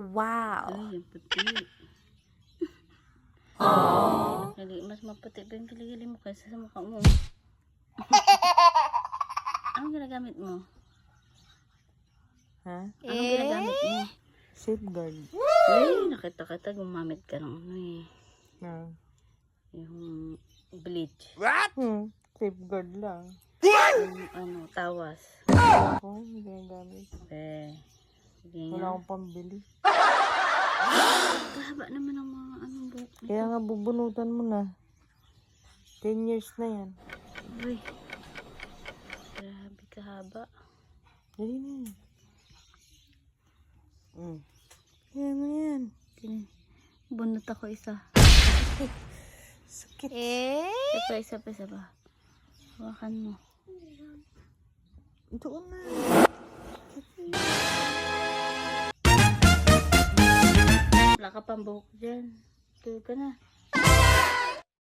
Wow. Ay, yung puti. Aww. Mas maputi pa yung kilikili mo kaysa sa mukha mo. Anong ginagamit mo? Ha? Anong ginagamit mo? Safeguard. Ay, nakita kita gumamit ka ng ano eh. Yung bleach. What? Safeguard lang. Yung ano, tawas. Ako, hindi ginagamit. Sige Wala nga. akong pambili. Kahaba naman ang mga anong buhok nito. Kaya nga bubunutan mo na. 10 years na yan. Uy. Grabe kahaba. Dali na yan. Kaya mo yan. Bunot ako isa. Sakit. Isa pa. Hawakan mo. Doon na. Wala ka pang buhok dyan. Tulog ka na.